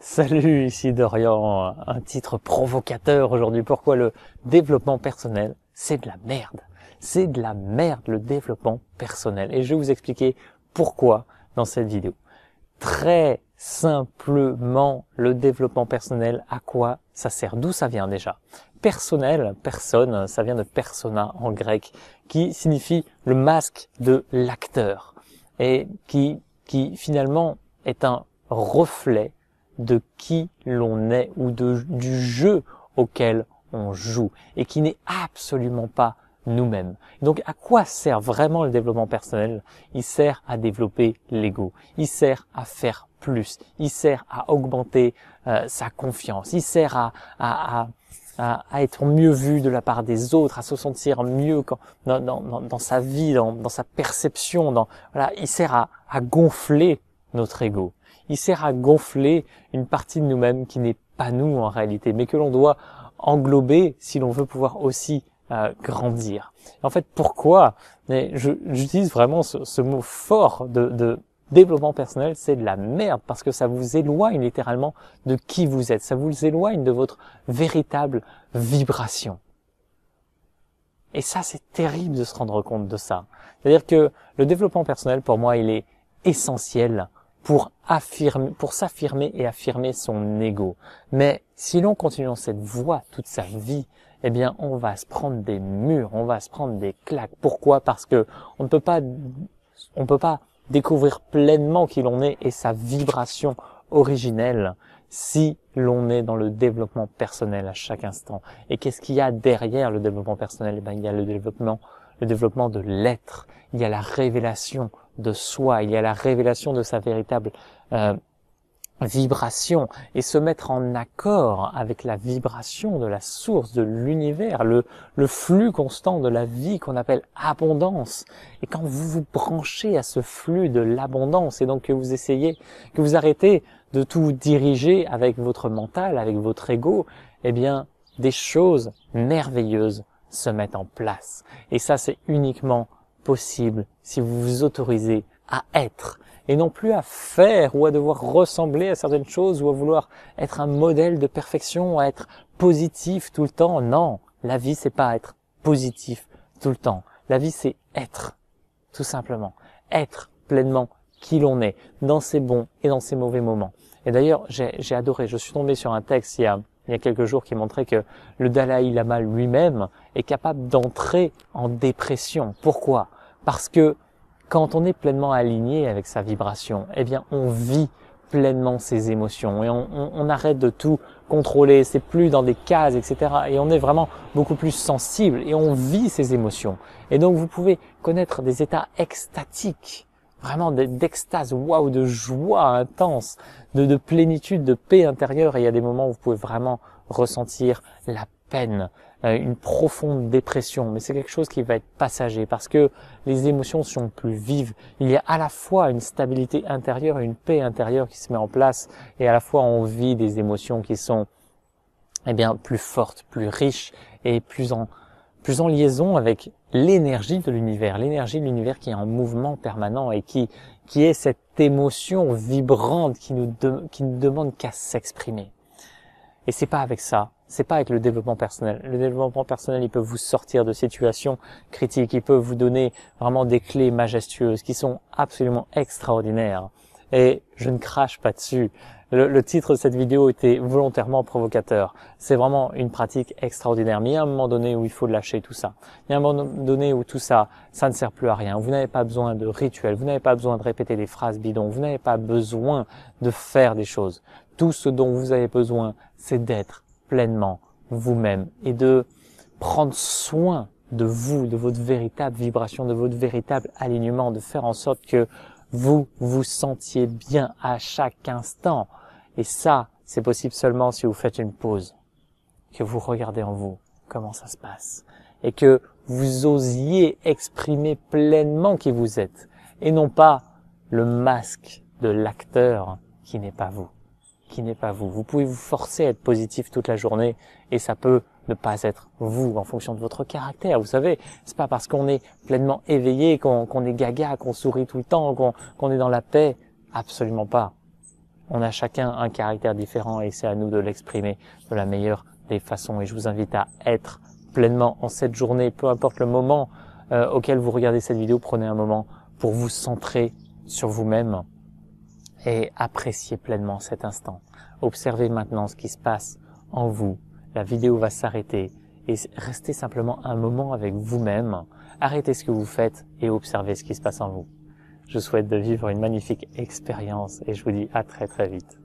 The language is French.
Salut, ici Dorian, un titre provocateur aujourd'hui. Pourquoi le développement personnel, c'est de la merde. C'est de la merde le développement personnel. Et je vais vous expliquer pourquoi dans cette vidéo. Très simplement, le développement personnel, à quoi ça sert? D'où ça vient déjà? Personnel, personne, ça vient de persona en grec, qui signifie le masque de l'acteur et qui finalement est un reflet de qui l'on est ou du jeu auquel on joue et qui n'est absolument pas nous-mêmes. Donc à quoi sert vraiment le développement personnel? Il sert à développer l'ego, il sert à faire plus, il sert à augmenter sa confiance, il sert à être mieux vu de la part des autres, à se sentir mieux dans sa vie, dans sa perception, voilà, il sert à gonfler notre ego. Il sert à gonfler une partie de nous-mêmes qui n'est pas nous en réalité, mais que l'on doit englober si l'on veut pouvoir aussi grandir. En fait, pourquoi j'utilise vraiment ce mot fort de développement personnel, c'est de la merde, parce que ça vous éloigne littéralement de qui vous êtes, ça vous éloigne de votre véritable vibration. Et ça, c'est terrible de se rendre compte de ça. C'est-à-dire que le développement personnel, pour moi, il est essentiel pour s'affirmer et affirmer son ego. Mais si l'on continue dans cette voie toute sa vie, eh bien, on va se prendre des murs, on va se prendre des claques. Pourquoi? Parce que on ne peut pas découvrir pleinement qui l'on est et sa vibration originelle si l'on est dans le développement personnel à chaque instant. Et qu'est-ce qu'il y a derrière le développement personnel? Eh bien, il y a le développement de l'être. Il y a la révélation de soi, il y a la révélation de sa véritable vibration et se mettre en accord avec la vibration de la source, de l'univers, le flux constant de la vie qu'on appelle abondance. Et quand vous vous branchez à ce flux de l'abondance et donc que vous arrêtez de tout diriger avec votre mental, avec votre ego, eh bien, des choses merveilleuses se mettent en place. Et ça, c'est uniquement possible si vous vous autorisez à être et non plus à faire ou à devoir ressembler à certaines choses ou à vouloir être un modèle de perfection, à être positif tout le temps. Non, la vie, c'est pas être positif tout le temps. La vie, c'est être, tout simplement. Être pleinement qui l'on est, dans ses bons et dans ses mauvais moments. Et d'ailleurs, j'ai adoré, je suis tombé sur un texte il y a quelques jours qui montrait que le Dalai Lama lui-même est capable d'entrer en dépression. Pourquoi? Parce que quand on est pleinement aligné avec sa vibration, eh bien, on vit pleinement ses émotions et on arrête de tout contrôler, c'est plus dans des cases, etc. Et on est vraiment beaucoup plus sensible et on vit ses émotions. Et donc, vous pouvez connaître des états extatiques, vraiment d'extase, waouh, de joie intense, de plénitude, de paix intérieure. Et il y a des moments où vous pouvez vraiment ressentir la peine, une profonde dépression, mais c'est quelque chose qui va être passager parce que les émotions sont plus vives. Il y a à la fois une stabilité intérieure et une paix intérieure qui se met en place et à la fois on vit des émotions qui sont plus fortes, plus riches et plus en liaison avec l'énergie de l'univers qui est en mouvement permanent et qui est cette émotion vibrante qui ne demande qu'à s'exprimer. Et c'est pas avec ça, c'est pas avec le développement personnel. Le développement personnel, il peut vous sortir de situations critiques, il peut vous donner vraiment des clés majestueuses qui sont absolument extraordinaires. Et je ne crache pas dessus. Le titre de cette vidéo était volontairement provocateur. C'est vraiment une pratique extraordinaire. Mais il y a un moment donné où il faut lâcher tout ça. Il y a un moment donné où tout ça, ça ne sert plus à rien. Vous n'avez pas besoin de rituels, vous n'avez pas besoin de répéter des phrases bidons, vous n'avez pas besoin de faire des choses. Tout ce dont vous avez besoin, c'est d'être pleinement vous-même et de prendre soin de vous, de votre véritable vibration, de votre véritable alignement, de faire en sorte que vous vous sentiez bien à chaque instant. Et ça, c'est possible seulement si vous faites une pause, que vous regardez en vous comment ça se passe et que vous osiez exprimer pleinement qui vous êtes et non pas le masque de l'acteur qui n'est pas vous. Vous pouvez vous forcer à être positif toute la journée et ça peut ne pas être vous en fonction de votre caractère. Vous savez, c'est pas parce qu'on est pleinement éveillé, qu'on est gaga, qu'on sourit tout le temps, qu'on est dans la paix. Absolument pas. On a chacun un caractère différent et c'est à nous de l'exprimer de la meilleure des façons. Et je vous invite à être pleinement en cette journée, peu importe le moment auquel vous regardez cette vidéo, prenez un moment pour vous centrer sur vous-même et appréciez pleinement cet instant. Observez maintenant ce qui se passe en vous. La vidéo va s'arrêter et restez simplement un moment avec vous-même. Arrêtez ce que vous faites et observez ce qui se passe en vous. Je vous souhaite de vivre une magnifique expérience et je vous dis à très très vite.